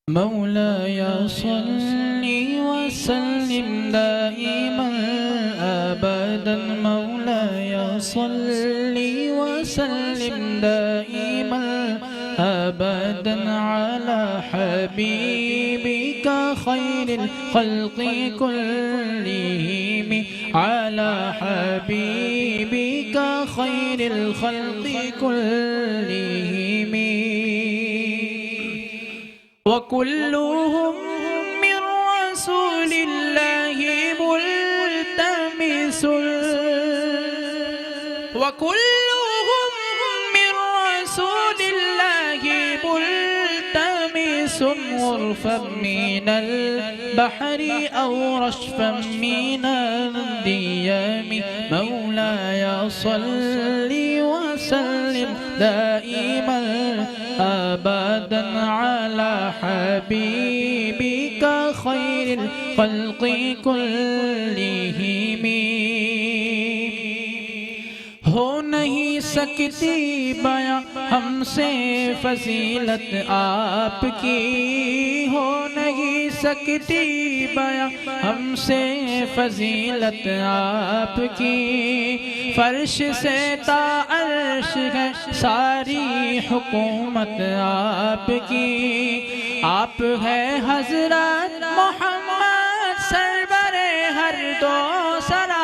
مولاي صل وسلم دائما أبدا مولاي صل وسلم دائما أبدا على حبيبك خير الخلق كلهم على حبيبك خير الخلق كلهم وكلهم من رسول الله ملتمس وكلهم من رسول الله ملتمس غرفا من البحر أو رشفا من الديام مولاي صل وسلم دائما أبدا على حبيبك خير الخلق كلهم ہو نہیں سکتی بیاں ہم سے فضیلت آپ کی ہو نہیں سکتی بیاں ہم سے فضیلت آپ کی فرش سے تا عرش ہے ساری حکومت آپ کی آپ ہے حضرت محمد سرور ہر دو سرا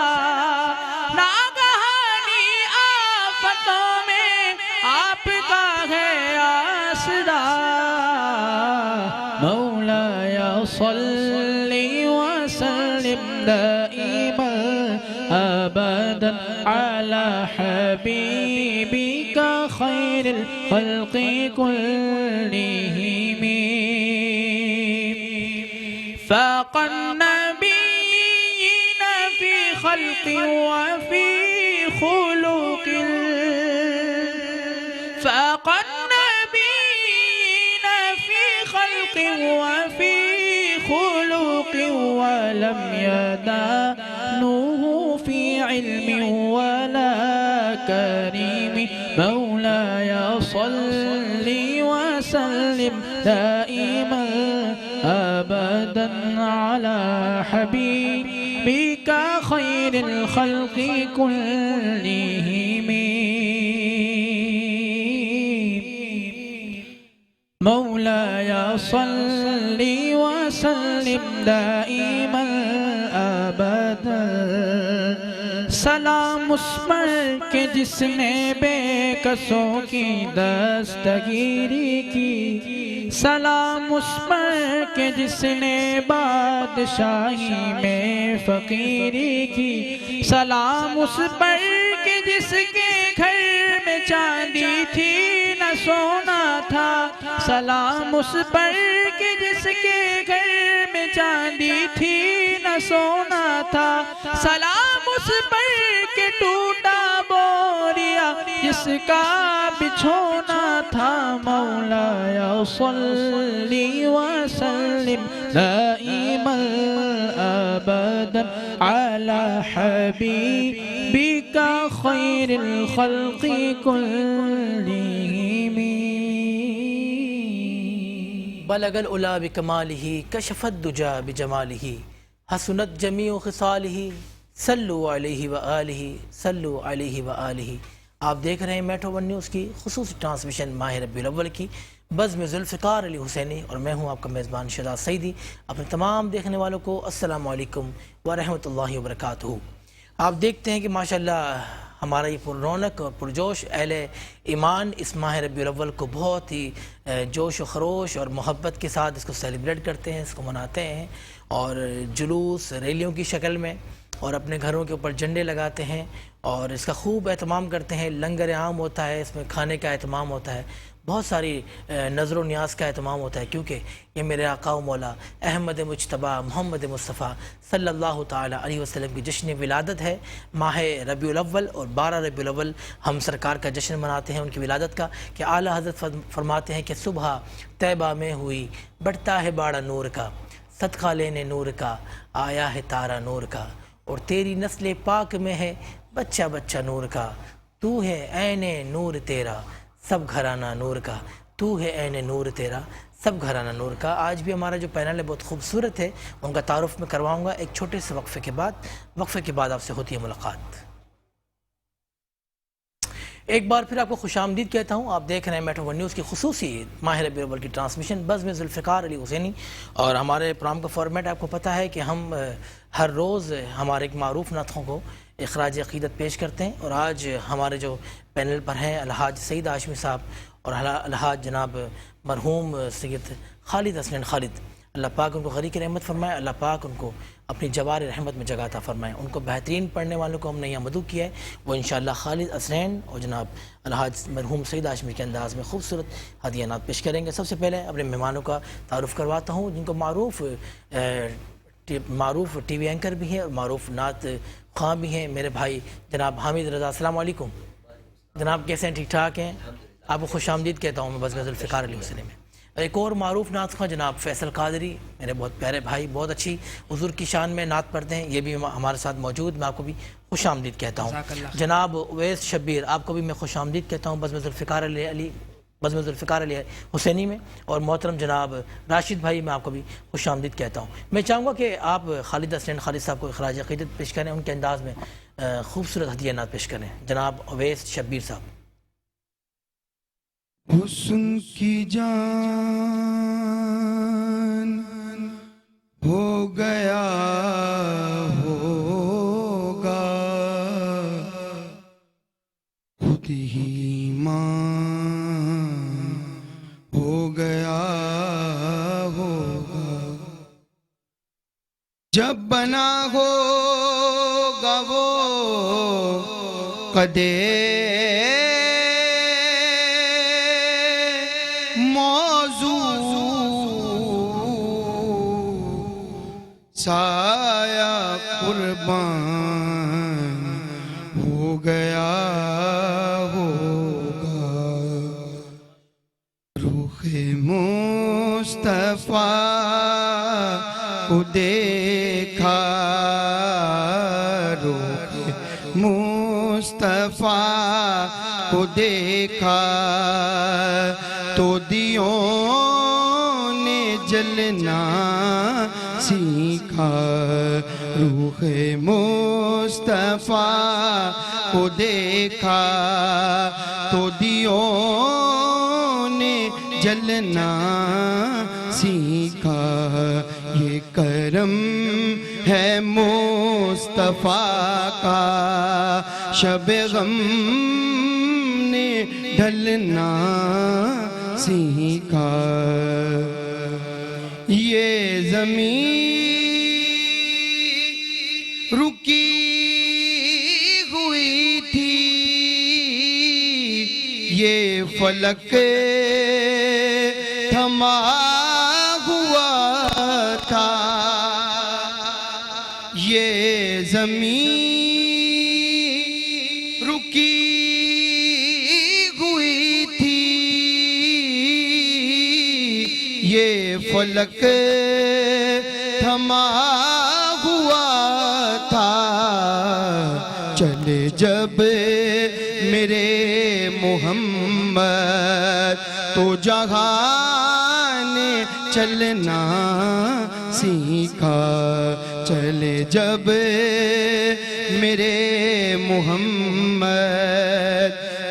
صل وسلم دائما أبدا على حبيبك خير الخلق كلهم فاق النبيين في خلق وفي خلق فاق النبيين في خلق وفي خلق ولم يدانوه في علم ولا كريم مولاي صل وسلم دائما أبدا على حبيبك خير الخلق كلهم مولاي صل وسلم دائما أبدا سلام اس پر کہ جس نے بے کسوں کی دستگیری کی سلام اس پر کہ جس نے بادشاہی میں فقیری کی سلام اس پر کہ جس کے گھر میں چاندی تھی نہ سونا تھا سلام اس پر کہ جس کے گھر میں چاندی تھی نہ سونا تھا سلام اس پر کہ ٹوٹا بوریا جس کا بچھونا تھا مولاي صل وسلم دائما أبدا على حبيبك خير الخلق كلهم بلغ العلا بکمالہ کشف الدجا بجمالہ حسنت جمیع خصالہ صلو علیہ وآلہ صلو علیہ وآلہ آپ دیکھ رہے ہیں میٹرو ون نیوز کی خصوصی ٹرانسمیشن ماہ ربیع الاول کی بزم ذوالفقار علی حسینی اور میں ہوں آپ کا میزبان شہزاد سعیدی اپنے تمام دیکھنے والوں کو السلام علیکم ورحمۃ اللہ وبرکاتہ آپ دیکھتے ہیں کہ ماشاءاللہ ہمارا یہ پر رونق اور پرجوش اہل ایمان اس ماہ ربیع الاول کو بہت ہی جوش و خروش اور محبت کے ساتھ اس کو سیلیبریٹ کرتے ہیں اس کو مناتے ہیں اور جلوس ریلیوں کی شکل میں اور اپنے گھروں کے اوپر جھنڈے لگاتے ہیں اور اس کا خوب اہتمام کرتے ہیں لنگر عام ہوتا ہے اس میں کھانے کا اہتمام ہوتا ہے بہت ساری نظر و نیاز کا اہتمام ہوتا ہے کیونکہ یہ میرے آقا و مولا احمد مجتبیٰ محمد مصطفیٰ صلی اللہ تعالیٰ علیہ وسلم کی جشن ولادت ہے ماہ ربیع الاول اور 12 ربیع الاول ہم سرکار کا جشن مناتے ہیں ان کی ولادت کا کہ اعلیٰ حضرت فرماتے ہیں کہ صبح طیبہ میں ہوئی بڑھتا ہے باڑا نور کا صدقہ لینے نور کا آیا ہے تارا نور کا اور تیری نسل پاک میں ہے بچہ بچہ نور کا تو ہے عین نور تیرا سب گھرانہ نور کا تو ہے عین نور تیرا سب گھرانہ نور کا۔ آج بھی ہمارا جو پینل ہے بہت خوبصورت ہے، ان کا تعارف میں کرواؤں گا ایک چھوٹے سے وقفے کے بعد آپ سے ہوتی ہے ملاقات۔ ایک بار پھر آپ کو خوش آمدید کہتا ہوں، آپ دیکھ رہے ہیں میٹرو ون نیوز کی خصوصی ماہ ربیع الاول کی ٹرانسمیشن بزم ذوالفقار علی حسینی، اور ہمارے پروگرام کا فارمیٹ آپ کو پتہ ہے کہ ہم ہر روز ہمارے ایک معروف ناطقوں کو اخراج عقیدت پیش کرتے ہیں، اور آج ہمارے جو پینل پر ہیں الحاج سعید ہاشمی صاحب اور الحاج جناب مرحوم سید خالد حسنین خالد، اللہ پاک ان کو غریق رحمت فرمائے، اللہ پاک ان کو اپنی جوار رحمت میں جگہ عطا فرمائے۔ ان کو بہترین پڑھنے والوں کو ہم نے یہاں مدعو کیا ہے، وہ انشاءاللہ خالد حسنین اور جناب الحاج مرحوم سعید ہاشمی کے انداز میں خوبصورت ہدیانات پیش کریں گے۔ سب سے پہلے اپنے مہمانوں کا تعارف کرواتا ہوں، جن کو معروف ٹی وی اینکر بھی ہیں اور معروف نعت خواں بھی ہیں، میرے بھائی جناب حامد رضا۔ السلام علیکم جناب، کیسے ہیں؟ ٹھیک ٹھاک ہیں؟ آپ کو خوش آمدید کہتا ہوں میں بزم ذوالفقار علی حسینی میں۔ ایک اور معروف نعت خواں جناب فیصل قادری، میرے بہت پیارے بھائی، بہت اچھی حضور کی شان میں نعت پڑھتے ہیں، یہ بھی ہمارے ساتھ موجود، میں آپ کو بھی خوش آمدید کہتا ہوں۔ جناب اویس شبیر، آپ کو بھی میں خوش آمدید کہتا ہوں بزم ذوالفقار علی حسینی میں، اور محترم جناب راشد بھائی، میں آپ کو بھی خوش آمدید کہتا ہوں۔ میں چاہوں گا کہ آپ خالد حسنین خالد صاحب کو اخراج عقیدت پیش کریں، ان کے انداز میں خوبصورت ہدیانات پیش کریں۔ جناب اویس شبیر صاحب۔ حسن کی جان ہو گیا ہوگا، خود ہی مان ہو گیا ہوگا، جب بنا ہوگا وہ قدے سایہ قربان ہو گیا ہوگا، روح مصطفیٰ کو دیکھا، روح مصطفیٰ کو دیکھا تو دیوں نے جلنا سیکھا، روح مصطفیٰ کو دیکھا تو دیوں نے جلنا سیکھا، یہ کرم ہے مصطفیٰ کا، شب غم نے ڈھلنا سیکھا، یہ زمین رکی ہوئی تھی، یہ فلک تھما ہوا تھا، یہ زمین رکی ہوئی تھی، یہ فلک تھما ہوا تھا، چلے جب میرے محمد تو جہان نے چلنا سیکھا، چلے جب میرے محمد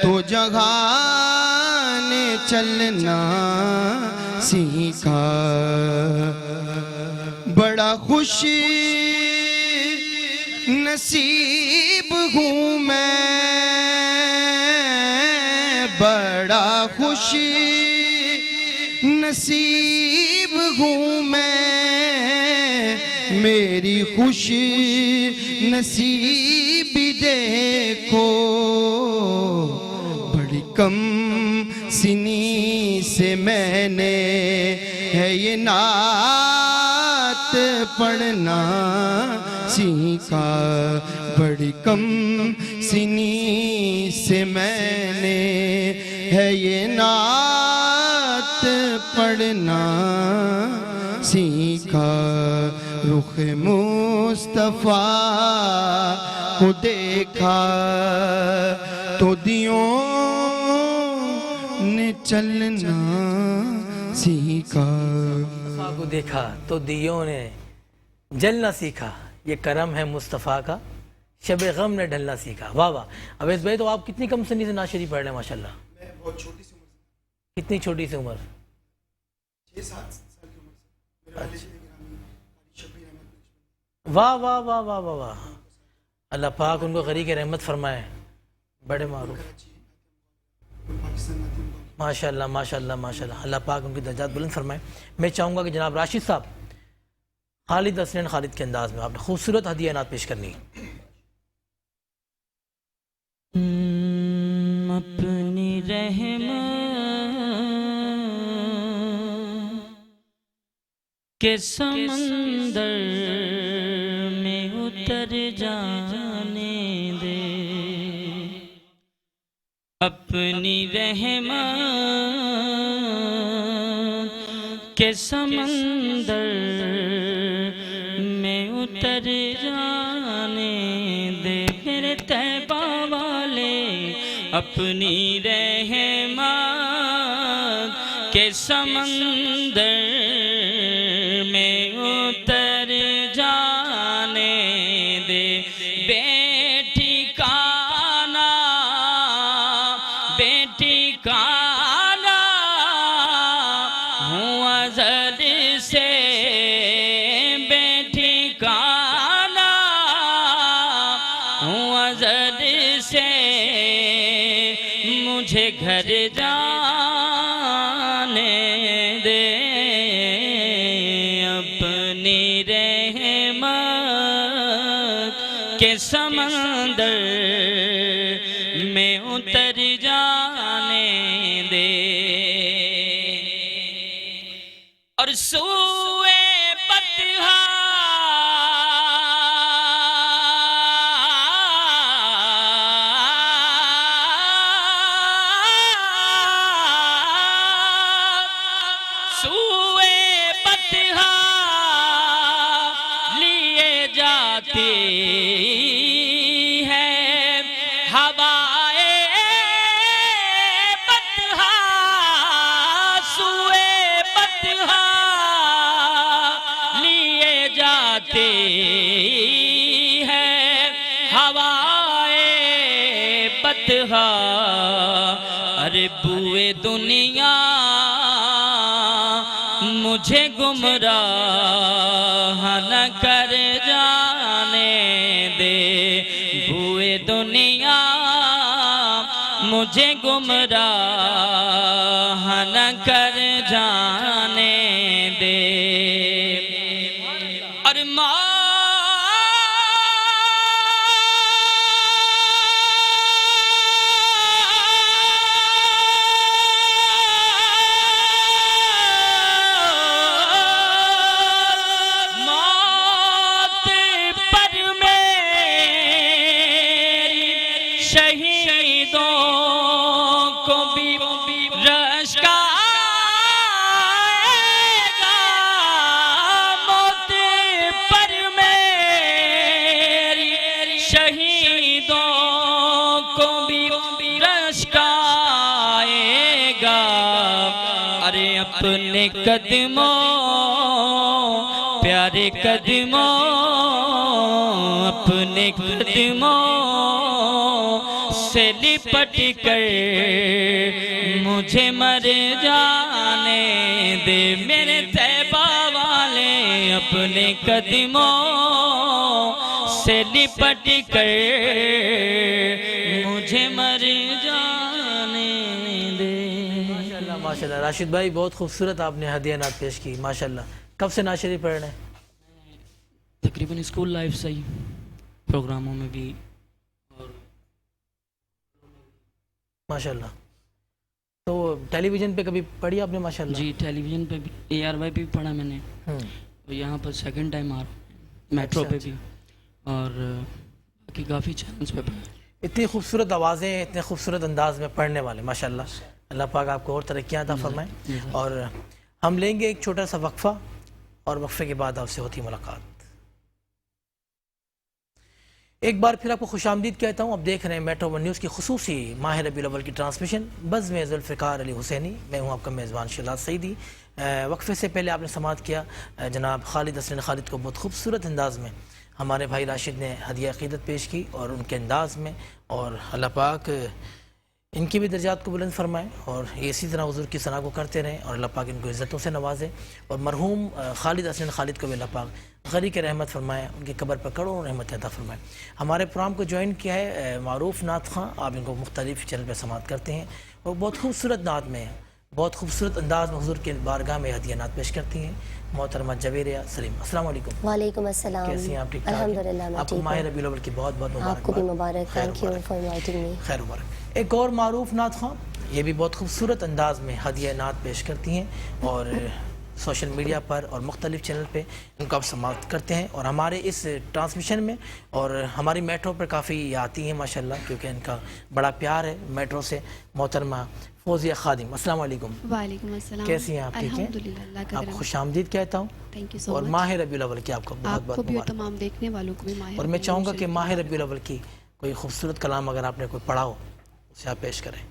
تو جہان نے چلنا سیکھا، بڑا خوش نصیب ہوں میں، بڑا خوش نصیب ہوں میں، میری خوش نصیبی دیکھو، بڑی کم سنی سے میں نے ہے یہ نعت پڑھنا سیکھا، بڑی کم سنی سے میں نے ہے یہ نعت پڑھنا سیکھا، رخ مصطفیٰ کو دیکھا تو دیوں نے چلنا سیکھا مصطفیٰ کو دیکھا تو دیوں نے جلنا سیکھا، یہ کرم ہے مصطفیٰ کا، شب غم نے ڈھلنا سیکھا۔ واہ واہ اویس بھائی، تو آپ کتنی کم سنی سے نعت شریف پڑھ رہے ہیں ماشاءاللہ؟ میں بہت چھوٹی سی عمر سے، کتنی چھوٹی سی عمر؟ 6-7 سال کی عمر سے میرے والد گرامی شبیر احمد واہ واہ واہ واہ واہ واہ، اللہ پاک ان کو غریق رحمت فرمائے، بڑے معروف، پاکستان نعت ماشاء اللہ ماشاء اللہ ماشاء اللہ، اللہ پاک ان کی درجات بلند فرمائے۔ میں چاہوں گا کہ جناب راشد صاحب خالد حسنین خالد کے انداز میں آپ نے خوبصورت ہدیہ نعت پیش کرنی ہے۔ اپنی رحمت کے سمندر میں اتر جانے دے، اپنی رحمت کے سمندر میں اتر جانے دے، میرے طیبہ والے اپنی رحمت کے سمندر میں اتر جانے دے، بے ٹھکانہ ہوں ازل سے، بے ٹھکانہ ہوں ازل سے، مجھے گھر جانے دے، اپنی رحمت کے سمندر میں اتر جانے دے، اور سوئے بطحا لیے جاتی ہے ہوائے بطحا، سوئے بطحا لیے جاتی ہے ہوائے بطحا، ارے بوئے دنیا مجھے گمراہ نہ کر جانے دے، بوئے دنیا مجھے گمراہ نہ کر جانے دے، اور شہیدوں کو بھی رشک آئے گا، موت پر میری شہیدوں کو بھی رشک آئے گا، ارے اپنے قدموں پیارے قدموں، اپنے قدموں سے لپٹ کر مجھے مر جانے دے، میرے طیبہ والے اپنے قدموں سے لپٹ کر مجھے مر جانے دے۔ ماشاءاللہ ماشاءاللہ، راشد بھائی بہت خوبصورت آپ نے ہدیہ نعت پیش کی ماشاءاللہ۔ کب سے نعت شریف پڑھ رہے ہیں؟ تقریباً اسکول لائف سے ہی، پروگراموں میں بھی اور ماشاءاللہ۔ تو ٹیلی ویژن پہ کبھی پڑھی آپ نے ماشاءاللہ؟ جی ٹیلی ویژن پہ بھی ARY پہ بھی پڑھا میں نے، تو یہاں پر سیکنڈ ٹائم آ رہا ہوں، میٹرو پہ بھی، اور باقی کافی چینلز پہ پڑھا۔ اتنی خوبصورت آوازیں، اتنے خوبصورت انداز میں پڑھنے والے ماشاءاللہ، اللہ پاک آپ کو اور ترقیاں عطا فرمائیں۔ اور ہم لیں گے ایک چھوٹا سا وقفہ، اور وقفے کے بعد آپ سے ہوتی ملاقات۔ ایک بار پھر آپ کو خوش آمدید کہتا ہوں، اب دیکھ رہے ہیں میٹرو ون نیوز کی خصوصی ماہ ربیع الاول کی ٹرانسمیشن بزم ذوالفقار علی حسینی۔ میں ہوں آپ کا میزبان شہزاد سعیدی۔ وقفے سے پہلے آپ نے سماعت کیا جناب خالد حسن خالد کو بہت خوبصورت انداز میں ہمارے بھائی راشد نے ہدیہ عقیدت پیش کی اور ان کے انداز میں، اور اللہ پاک ان کی بھی درجات کو بلند فرمائے اور اسی طرح حضور کی ثنا کو کرتے رہیں اور اللہ پاک ان کو عزتوں سے نوازے، اور مرحوم خالد حسن خالد کو بھی اللہ پاک غریق رحمت فرمائے، ان کی قبر پر کروڑوں رحمت عطا فرمائے۔ ہمارے پروگرام کو جوائن کیا ہے معروف نعت خواں، آپ ان کو مختلف چینل پہ سماعت کرتے ہیں اور بہت خوبصورت نعت میں بہت خوبصورت انداز میں حضور کے بارگاہ میں ہدیہ نعت پیش کرتی ہیں محترمہ جویریہ سلیم۔ السلام علیکم۔ وعلیکم السلام۔ کیسی ہیں آپ؟ ٹھیک ٹھاک ہیں؟ الحمدللہ میں آپ کو ٹھیک ماہ ہوں۔ ربیع الاول کی بہت بہت مبارک آپ کو بھی مبارک۔ Thank you for inviting me. خیر مبارک۔ ایک اور معروف نعت خواں، یہ بھی بہت خوبصورت انداز میں ہدیہ نعت پیش کرتی ہیں اور سوشل میڈیا پر اور مختلف چینل پہ ان کو آپ سماعت کرتے ہیں، اور ہمارے اس ٹرانسمیشن میں اور ہماری میٹرو پر کافی آتی ہیں ماشاءاللہ، کیونکہ ان کا بڑا پیار ہے میٹرو سے۔ محترمہ فوزیہ خادم، السلام علیکم۔ وعلیکم السلام۔ کیسی ہیں آپ؟ ٹھیک ہیں؟ الحمدللہ، اللہ کا آپ کرم۔ خوش آمدید کہتا ہوں، تھینک یو سو اور مچ۔ ماہ ربیع الاول کی آپ کو بہت آپ کو بہت بھی اور مبارک۔ تمام دیکھنے والوں کو بھی ماہ اور میں ربیع چاہوں گا الاول کہ شریف ماہ ربیع الاول کی کوئی خوبصورت کلام اگر آپ نے کوئی پڑھا ہو اسے آپ پیش کریں۔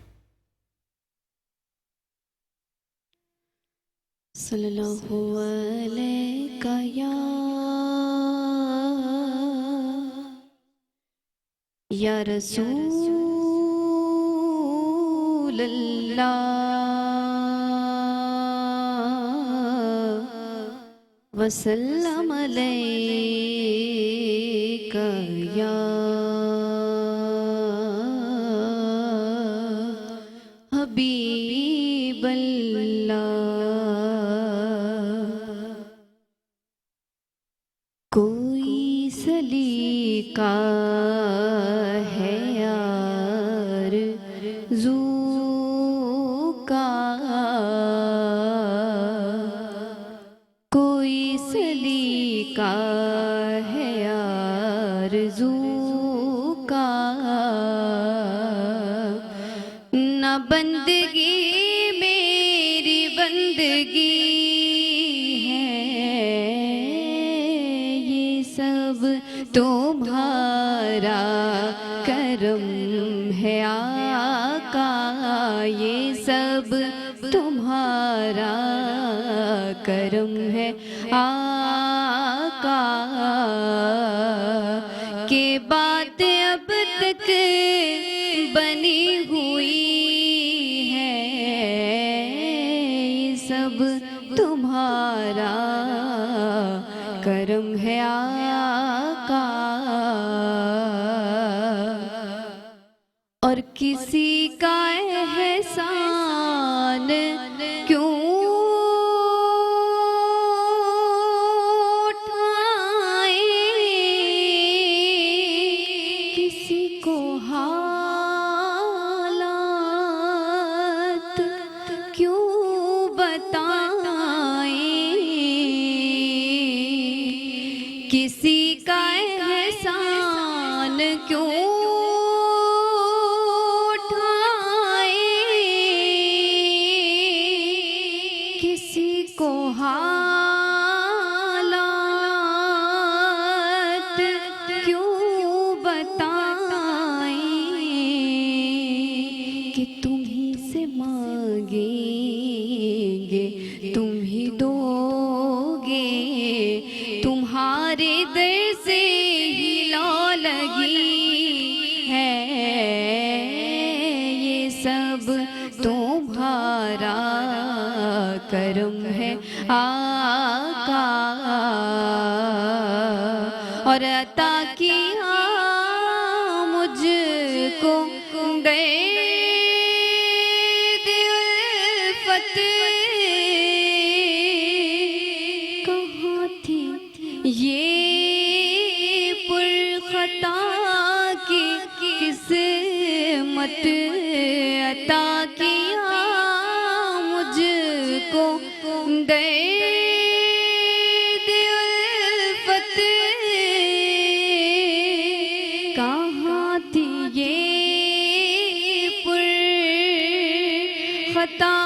صلی اللہ علیہ یا رسول اللہ وسلم علیک یا حبیب اللہ۔ کوئی سلیقہ ہے یار زو کا، کوئی سلیقہ ہے یار زو کا، نہ بندگی میری بندگی ہے، یہ سب تمہارا کرم ہے آقا، یہ سب تمہارا کرم ہے آقا، کہ بات اب تک بنی ہوئی ہے، یہ سب تمہارا کرم ہے آقا، اور کسی کا احسان کیوں کسی کو حالات کیوں بتائیں، کسی کا احسان کیوں اٹھائیں، کسی کو حالات کیوں بتائیں، کہ تم ہی سے مانگیں گے تم ہی دو گے، تمہارے در سے ہی لا لگی ہے، یہ سب تمہارا کرم ہے آقا، اور عطا کیا مجھ کو گرد الفت، کہاں تھی یہ پرخطا کی قسمت، عطا کیا مجھ کو گرد الفت، کہاں تھی یہ پرخطا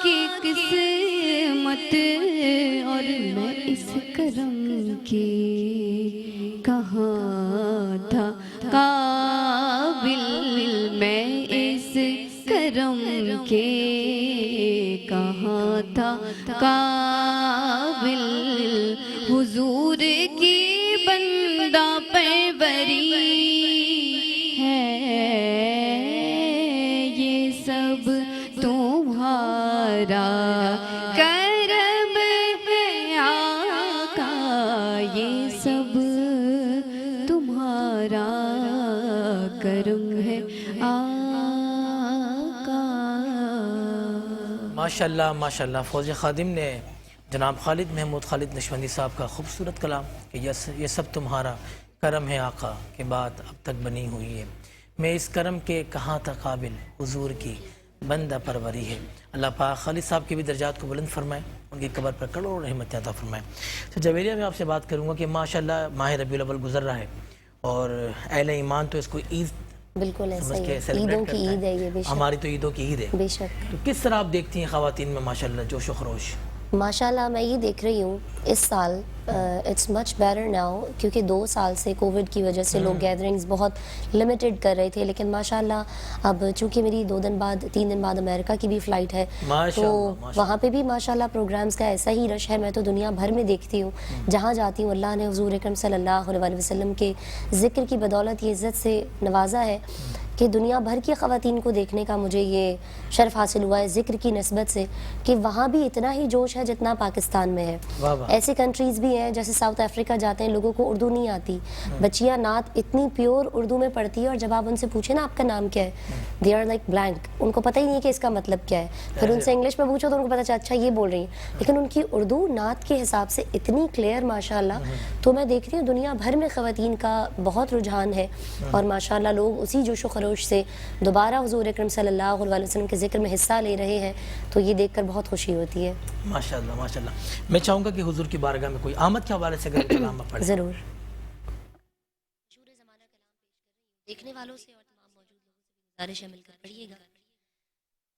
کی قسمت، اور میں اس کرم کی کہاں تھا قابل، میں اس کرم کے کہاں تھا قابل حضور کی بندہ پروری ہے یہ سب تمہارا کرم ہے آقا یہ سب تمہارا کرم ہے آقا. ماشاءاللہ ماشاءاللہ. فوزی خادم نے جناب خالد محمود خالد نشمندی صاحب کا خوبصورت کلام کہ یہ سب تمہارا کرم ہے آقا کے بعد اب تک بنی ہوئی ہے. میں اس کرم کے کہاں تھا قابل حضور کی بندہ پروری ہے. اللہ پاک خالد صاحب کے بھی درجات کو بلند فرمائے, ان کی قبر پر کروڑوں رحمتیں عطا فرمائے. تو جویریہ میں آپ سے بات کروں گا کہ ماشاءاللہ ماہ ربیع الاول گزر رہا ہے اور اہل ایمان تو اس کو عید بالکل ایسا سمجھ ہی کے ہے. celebrate عیدوں کی کرتا عید ہے یہ بے شک ہماری تو عیدوں کی عید ہے. بے شک. تو کس طرح آپ دیکھتی ہیں خواتین میں ماشاءاللہ جوش و خروش؟ ماشاءاللہ میں یہ دیکھ رہی ہوں اس سال اٹس مچ بیٹر ناؤ, کیونکہ 2 سال سے کووڈ کی وجہ سے لوگ گیدرنگز بہت لمیٹڈ کر رہے تھے, لیکن ماشاءاللہ اب چونکہ میری 3 دن بعد امریکہ کی بھی فلائٹ ہے تو وہاں پہ بھی ماشاءاللہ پروگرامز کا ایسا ہی رش ہے. میں تو دنیا بھر میں دیکھتی ہوں, جہاں جاتی ہوں اللہ نے حضور اکرم صلی اللہ علیہ وسلم کے ذکر کی بدولت یہ عزت سے نوازا ہے کہ دنیا بھر کی خواتین کو دیکھنے کا مجھے یہ شرف حاصل ہوا ہے ذکر کی نسبت سے کہ وہاں بھی اتنا ہی جوش ہے جتنا پاکستان میں ہے. ایسے کنٹریز بھی ہیں جیسے ساؤتھ افریقہ جاتے ہیں, لوگوں کو اردو نہیں آتی, بچیاں نعت اتنی پیور اردو میں پڑھتی ہے اور جب آپ ان سے پوچھیں نا آپ کا نام کیا ہے, دے آر لائک بلینک, ان کو پتہ ہی نہیں کہ اس کا مطلب کیا ہے. پھر ان سے انگلش میں پوچھو تو ان کو پتہ چلا اچھا یہ بول رہی ہیں, لیکن ان کی اردو نعت کے حساب سے اتنی کلیئر ماشاءاللہ. تو میں دیکھتی ہوں دنیا بھر میں خواتین کا بہت رجحان ہے اور ماشاءاللہ لوگ اسی جوش و خروش سے دوبارہ حضور اکرم صلی اللہ علیہ وسلم کے ذکر میں حصہ لے رہے ہیں, تو یہ دیکھ کر بہت خوشی ہوتی ہے. ماشاءاللہ ماشاءاللہ. میں چاہوں گا کہ حضور کی بارگاہ میں کوئی آمد کے حوالے سے اگر کلام آپ پڑھیں. ضرور. دیکھنے والوں سے اور تمام موجود لوگوں سے گزارش ہے مل کر پڑھیے گا.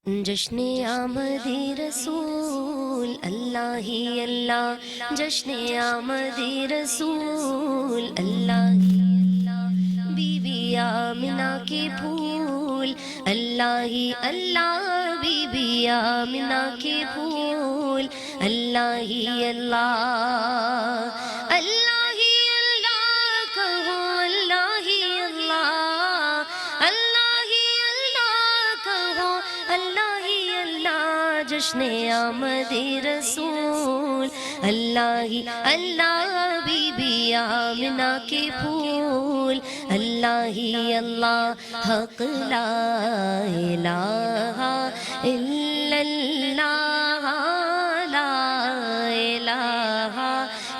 جشن آمد رسول اللہ ہی اللہ, جشن آمد رسول اللہ ہی اللہ, بی بی آمنہ کے پھول اللہ ہی اللہ, بی بی آمنہ کے پھول اللہ ہی اللہ, اللہ ہی اللہ کہو اللہ ہی اللہ, اللہ ہی اللہ کہو اللہ ہی اللہ, جشن آمد رسول اللہ ہی اللہ, بی بی آمنہ کے پھول اللہ ہی اللہ, حق لا الہ الا اللہ, لا الہ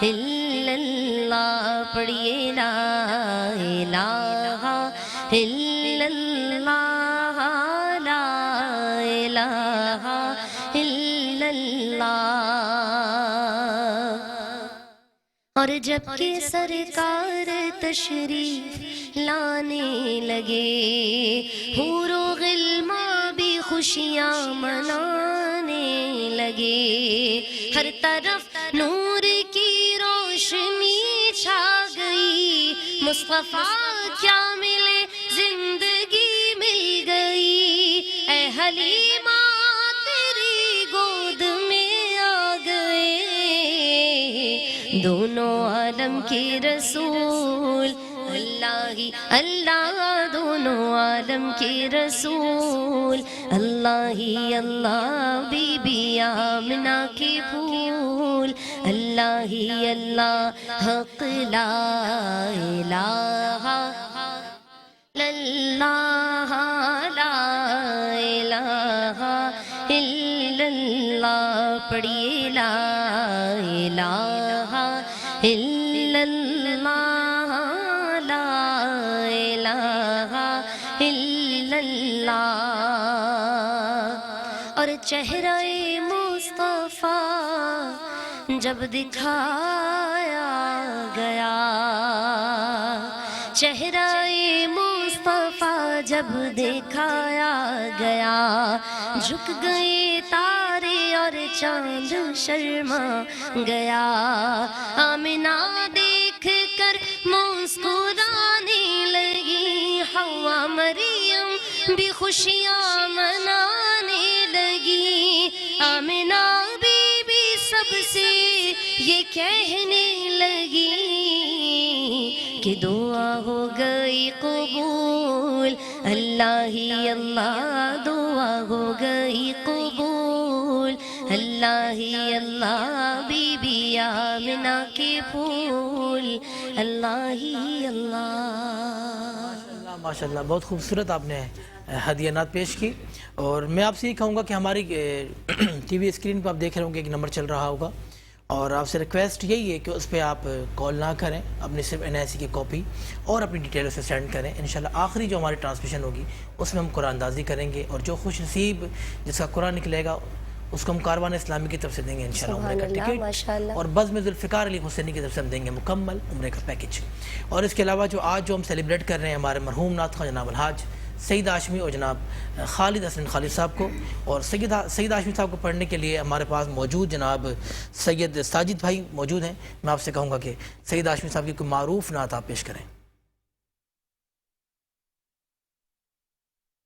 الا اللہ, پڑھیے لا الہ الا اللہ, لا الہ الا اللہ. اور جب کہ سرکار تشریف لانے لگے, حور و غلماں بھی خوشیاں منانے لگے, ہر طرف نور کی روشنی چھا گئی, مصطفیٰ کیا ملے زندگی مل گئی, اے حلیمہ تیری گود میں آ گئے دونوں عالم کے رسول اللہ ہی اللہ, دونوں عالم کے رسول اللہ ہی اللہ, بی بی آمنہ کے پھول اللہ ہی اللہ, حق لا الہ الا اللہ, لا الہ الا اللہ, پڑھیے لا الہ الا اللہ, لا الہ الا اللہ. اور چہرہ مصطفیٰ جب دکھایا گیا, چہرہ مصطفیٰ جب دکھایا گیا, جھک گئے تارے اور چاند شرما گیا, آمنہ دیکھ کر مسکرانے لگی, حوا مریم بھی خوشیاں منانے لگی, آمنہ بی بی سب سے یہ کہنے لگی کہ دعا ہو گئی قبول، اللہ ہی اللہ دعا ہو گئی قبول، اللہ ہی اللہ بی بی آمنہ کے پھول، اللہ ہی اللہ۔ ماشاءاللہ بہت خوبصورت آپ نے ہدیانات پیش کی، اور میں آپ سے یہ کہوں گا کہ ہماری ٹی وی اسکرین پہ آپ دیکھ رہے ہوں گے ایک نمبر چل رہا ہوگا، اور آپ سے ریکویسٹ یہی ہے کہ اس پہ آپ کال نہ کریں، اپنی صرف NIC کی کاپی اور اپنی ڈیٹیل اسے سینڈ کریں۔ انشاءاللہ آخری جو ہماری ٹرانسمیشن ہوگی اس میں ہم قرآن اندازی کریں گے، اور جو خوش نصیب جس کا قرآن نکلے گا اس کو ہم کاروان اسلامی کی طرف سے دیں گے انشاءاللہ عمرے کا ٹکٹ، اور بزم ذوالفقار علی حسینی کی طرف سے ہم دیں گے مکمل عمرے کا پیکج۔ اور اس کے علاوہ جو آج جو ہم سیلیبریٹ کر رہے ہیں ہمارے مرحوم نعت خواں جناب الحاج سید ہاشمی اور جناب خالد حسن خالد صاحب کو، اور سید ہاشمی صاحب کو پڑھنے کے لیے ہمارے پاس موجود جناب سید ساجد بھائی موجود ہیں۔ میں آپ سے کہوں گا کہ سید ہاشمی صاحب کی کوئی معروف نعت آپ پیش کریں۔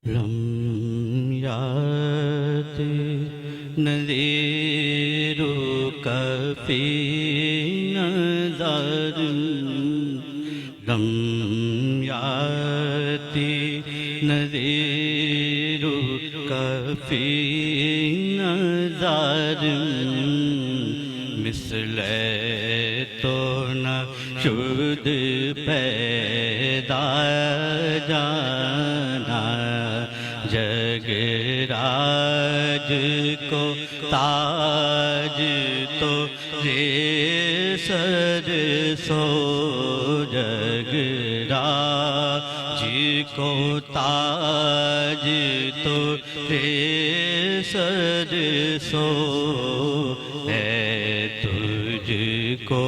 لم یات نذیرک فی نظر، لم یاتی نذیرک فی نظر، مثل تو نہ شد پیدا جانا، جگ راج کو تاج تو رے سر سو، جگ راج کو تاج تو رے سر سو، ہے تجھ کو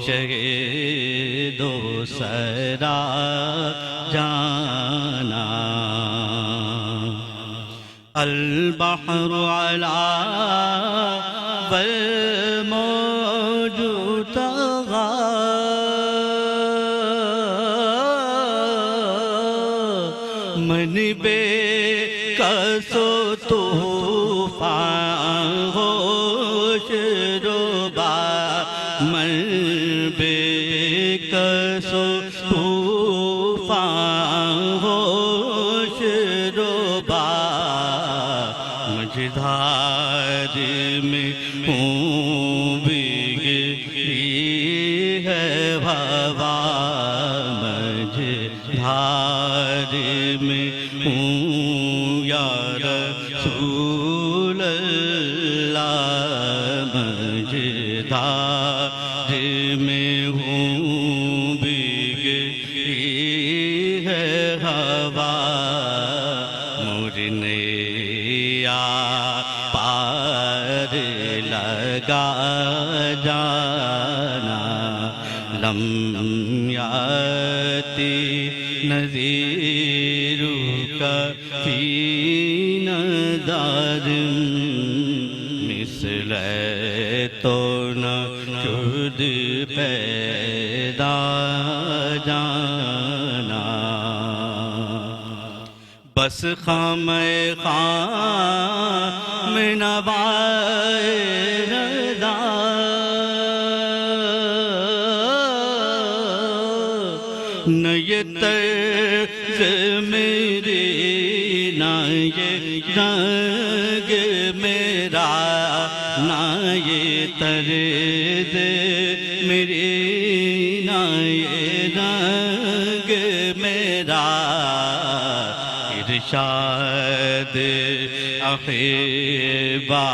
شہید و سرا جانا، البحر علی والموج طغی، من بے کس و طوفان ہوش ربا، من بے کس و طوفان ہوش ربا، مجھدار میں ہوں بگڑی ہے ہوا، مجھدار میں ہوں یا رسول اللہ، مجھدار میں ہوں بگڑی ہے ہوا، مرنے پار لگا جانا، لم یاتی نذیرک فی نظر، مثل تو نہ شد پیدا جانا، بس خم خام نوائے رضا، نہ یہ طرز میری نہ یہ رنگ میرا، نہ یہ طرز میری نہ یہ رنگ میرا، ارشاد احبا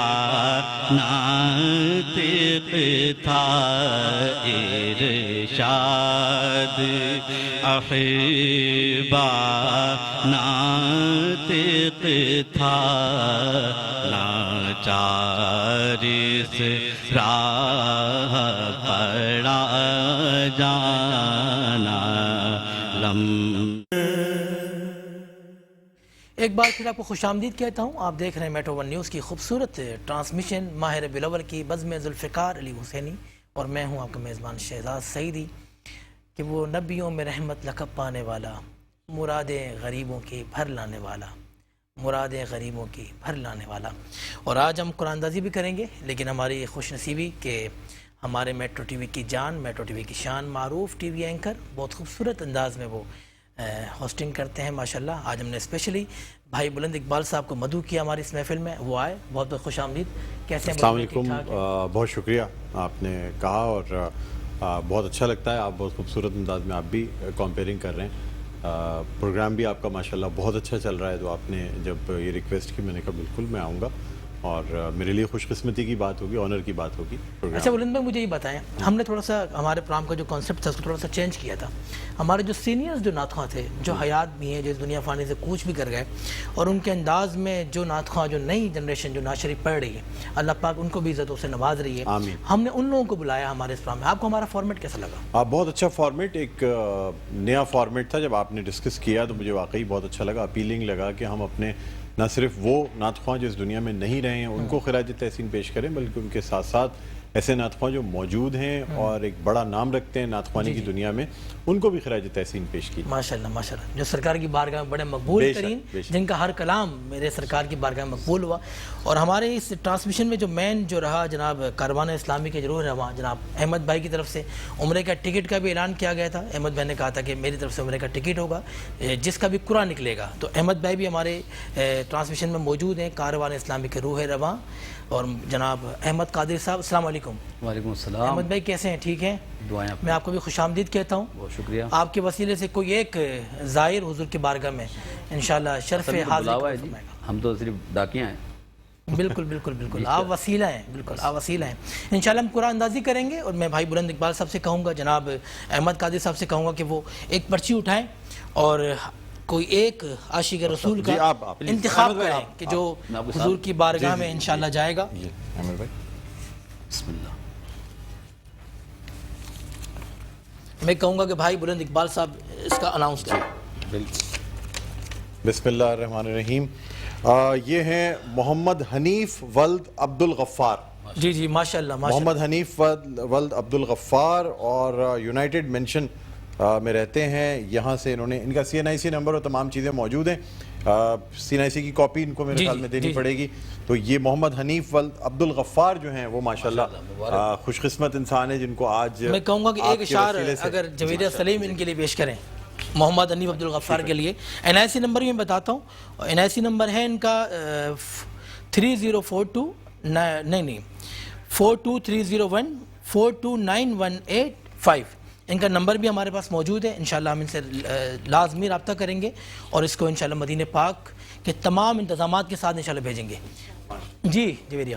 ناطق تھا، ارشاد احبا ناطق تھا، لاچار سے راہ پڑا جانا، لم۔ ایک بار پھر آپ کو خوش آمدید کہتا ہوں، آپ دیکھ رہے ہیں میٹرو ون نیوز کی خوبصورت ٹرانسمیشن ماہ ربیع الاول کی بزم ذوالفقار علی حسینی، اور میں ہوں آپ کا میزبان شہزاد سعیدی، کہ وہ نبیوں میں رحمت لقب پانے والا، مرادیں غریبوں کی بھر لانے والا، مرادیں غریبوں کی بھر لانے والا. اور آج ہم قرآن اندازی بھی کریں گے، لیکن ہماری خوش نصیبی کہ ہمارے میٹرو ٹی وی کی جان، میٹرو ٹی وی کی شان، معروف ٹی وی اینکر بہت خوبصورت انداز میں وہ ہوسٹنگ کرتے ہیں ماشاءاللہ. آج ہم نے اسپیشلی بھائی بلند اقبال صاحب کو مدعو کیا ہماری اس محفل میں، وہ آئے. بہت بہت خوش آمدید. کیسے ہیں؟ السلام علیکم. بہت شکریہ آپ نے کہا، اور بہت اچھا لگتا ہے. آپ بہت خوبصورت انداز میں آپ بھی کمپیئرنگ کر رہے ہیں. پروگرام بھی آپ کا ماشاءاللہ بہت اچھا چل رہا ہے. تو آپ نے جب یہ ریکویسٹ کی، میں نے کہا بالکل میں آؤں گا، اور میرے لیے خوش قسمتی کی بات ہوگی، آنر کی بات ہوگی. اچھا بلند بھائی، مجھے یہ بتائیں، ہم نے تھوڑا سا ہمارے پروگرام کا جو کانسیپٹ تھا اس کو تھوڑا سا چینج کیا تھا. ہمارے جو سینئرز جو نعت خواں تھے، جو حیات بھی ہیں، جو اس دنیا فانی سے کوچ بھی کر گئے، اور ان کے انداز میں جو نعت خواں، جو نئی جنریشن جو نعت شریف پڑھ رہی ہے، اللہ پاک ان کو بھی عزتوں سے نواز رہی ہے. آمین. ہم نے ان لوگوں کو بلایا ہمارے اس پروگرام میں. آپ کو ہمارا فارمیٹ کیسا لگا؟ بہت اچھا فارمیٹ، ایک نیا فارمیٹ تھا. جب آپ نے ڈسکس کیا تو مجھے واقعی بہت اچھا لگا، اپیلنگ لگا کہ ہم اپنے نہ صرف وہ نعت خواں جو اس دنیا میں نہیں رہے ہیں ان کو خراج تحسین پیش کریں، بلکہ ان کے ساتھ ساتھ ایسے نعت خواں جو موجود ہیں اور ایک بڑا نام رکھتے ہیں نعت خوانی کی دنیا میں، ان کو بھی خراج تحسین پیش کی. ماشاءاللہ ماشاءاللہ، جو سرکار کی بارگاہ میں بڑے مقبول ترین، جن کا ہر کلام میرے سرکار کی بارگاہ میں مقبول ہوا. اور ہمارے اس ٹرانسمیشن میں جو مین جو رہا جناب کاروان اسلامی کے ضرور رہا، جناب احمد بھائی کی طرف سے عمرے کا ٹکٹ کا بھی اعلان کیا گیا تھا. احمد بھائی نے کہا تھا کہ میری طرف سے عمرے کا ٹکٹ ہوگا جس کا بھی قرآن نکلے گا. تو احمد بھائی بھی ہمارے ٹرانسمیشن میں موجود ہیں، کاروان اسلامی کے روح رواں. اور جناب احمد قادری صاحب، السلام علیکم. وعلیکم السلام. احمد بھائی کیسے ہیں؟ ٹھیک ہیں؟ دعائیں. میں آپ کو بھی خوش آمدید کہتا ہوں. بہت شکریہ. آپ کے وسیلے سے کوئی ایک زائر حضور کی بارگاہ میں انشاءاللہ شرف حاضری. ہم تو صرف ڈاکیاں ہیں. بالکل بالکل بالکل، آپ وسیلہ ہیں. بالکل آپ وسیلہ ہیں. انشاءاللہ ہم قرآن اندازی کریں گے، اور میں بھائی بلند اقبال صاحب سے کہوں گا، جناب احمد قادری صاحب سے کہوں گا کہ وہ ایک پرچی اٹھائیں اور کوئی ایک عاشق رسول کا انتخاب کریں کہ جو حضور کی بارگاہ میں انشاءاللہ جائے گا. بسم اللہ. میں کہوں گا کہ بھائی بلند اقبال صاحب اس کا اناؤنس کریں. بسم اللہ الرحمن الرحیم. یہ ہیں محمد حنیف ولد عبد الغفار. جی جی ماشاءاللہ محمد حنیف ولد عبد الغفار، اور یونائٹڈ مینشن میں رہتے ہیں. یہاں سے انہوں نے، ان کا CNIC نمبر اور تمام چیزیں موجود ہیں. CNIC کی کاپی ان کو میرے خیال میں دینی پڑے گی. تو یہ محمد حنیف ولد عبد الغفار جو ہیں وہ ماشاءاللہ خوش قسمت انسان ہیں، جن کو آج میں کہوں گا کہ ایک اشعار اگر جوید سلیم ان کے لیے پیش کریں محمد حنیف عبد الغفار کے لیے. NIC نمبر بھی میں بتاتا ہوں. NIC نمبر ہے ان کا 3042 نہیں 42301 42918 ان کا نمبر بھی ہمارے پاس موجود ہے. انشاءاللہ ہم ان سے لازمی رابطہ کریں گے اور اس کو انشاءاللہ مدینہ پاک کے تمام انتظامات کے ساتھ انشاءاللہ بھیجیں گے. جی جویریہ.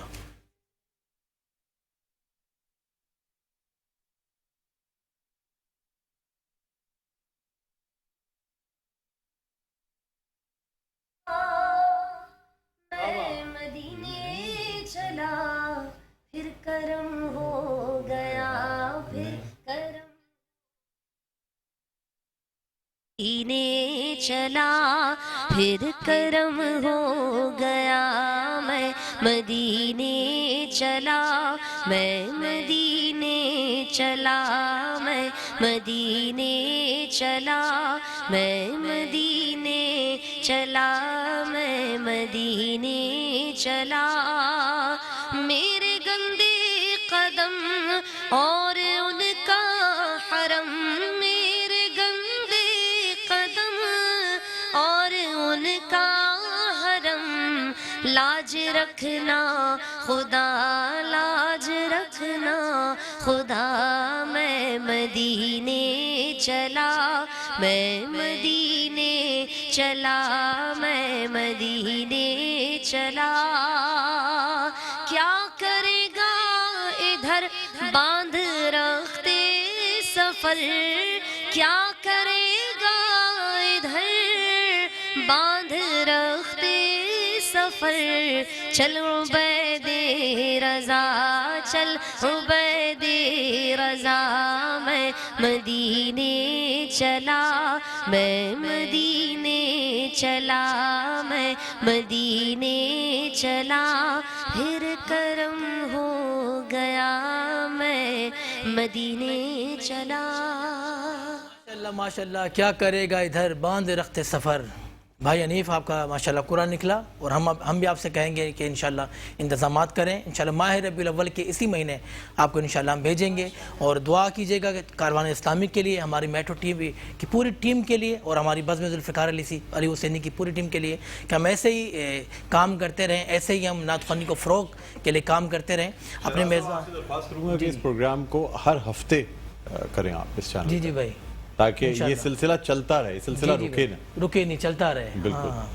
مدینے چلا پھر کرم ہو گیا، پھر کرم مدینے چلا پھر کرم ہو گیا. میں مدینے چلا، میں مدینے چلا، میں مدینے چلا، میں مدینے چلا، میں مدینے چلا. میرے گندے قدم اور ان کا حرم، میرے گندے قدم اور ان کا حرم، لاج رکھنا خدا، لاج رکھنا خدا. میں مدینے چلا، میں مدینے چلا، میں مدینے چلا. کیا کرے گا ادھر باندھ رکھتے سفر، کیا کرے گا ادھر باندھ رکھتے سفر. چل عبید رضا، چل عبید رضا. میں مدینے چلا، میں مدینے چلا، میں مدینے چلا. پھر کرم ہو گیا، میں مدینے چلا. ماشاءاللہ ماشاءاللہ. کیا کرے گا ادھر باندھ رکھتے سفر، بھائی حنیف آپ کا ماشاءاللہ قرآن نکلا، اور ہم بھی آپ سے کہیں گے کہ انشاءاللہ انتظامات کریں. انشاءاللہ ماہ ربیع الاول کے اسی مہینے آپ کو انشاءاللہ ہم بھیجیں گے، اور دعا کیجیے گا کہ کاروان اسلامی کے لیے، ہماری میٹرو ٹیم کی پوری ٹیم کے لیے، اور ہماری بزم ذوالفقار علی حسینی کی پوری ٹیم کے لیے کہ ہم ایسے ہی کام کرتے رہیں، ایسے ہی ہم نعت خوانی کو فروغ کے لیے کام کرتے رہیں. اپنے میزبان درخواست کروں گا کہ اس پروگرام کو ہر ہفتے کریں آپ اس چینل جی بھائی، تاکہ یہ سلسلہ چلتا رہے، سلسلہ رکے نہ. رکے نہیں، چلتا رہے. بالکل. ہاں.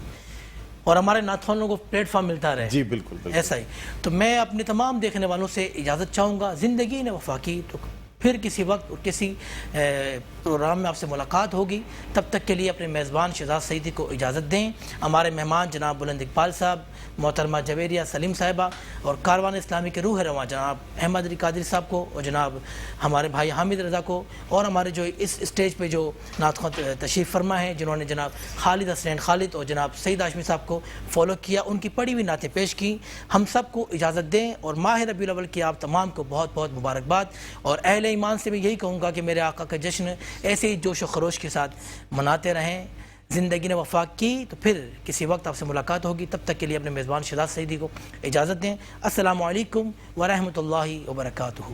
اور ہمارے نعت خوانوں کو پلیٹ فارم ملتا رہے. جی بالکل بالکل. ایسا ہی. تو میں اپنے تمام دیکھنے والوں سے اجازت چاہوں گا. زندگی نے وفا کی تو پھر کسی وقت اور کسی پروگرام میں آپ سے ملاقات ہوگی. تب تک کے لیے اپنے میزبان شہزاد سعیدی کو اجازت دیں. ہمارے مہمان جناب بلند اقبال صاحب، محترمہ جویریہ سلیم صاحبہ، اور کاروان اسلامی کے روح رواں جناب احمد علی قادری صاحب کو، اور جناب ہمارے بھائی حامد رضا کو، اور ہمارے جو اس اسٹیج پہ جو نعت خواں تشریف فرما ہیں جنہوں نے جناب خالد حسین خالد اور جناب سعید ہاشمی صاحب کو فالو کیا، ان کی پڑھی ہوئی نعتیں پیش کی. ہم سب کو اجازت دیں، اور ماہ ربیع الاول کی آپ تمام کو بہت بہت مبارکباد. اور اہل ایمان سے بھی یہی کہوں گا کہ میرے آقا کا جشن ایسے ہی جوش و خروش کے ساتھ مناتے رہیں. زندگی نے وفا کی تو پھر کسی وقت آپ سے ملاقات ہوگی. تب تک کے لیے اپنے میزبان شہزاد سعیدی کو اجازت دیں. السلام علیکم ورحمۃ اللہ وبرکاتہ.